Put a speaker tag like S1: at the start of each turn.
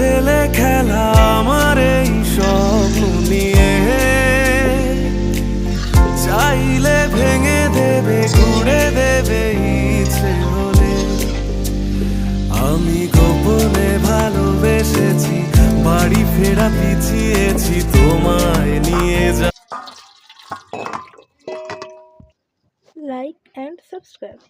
S1: ছেলে খেলা আমার এই স্বপ্ন নিয়ে, চাইলে ভেঙে দেবে ঘুরে দেবে ইচ্ছে হলে। আমি গোপনে ভালোবেসেছি, বাড়ি ফেরা পিছিয়েছি তোমায় নিয়ে যা।
S2: Like and subscribe.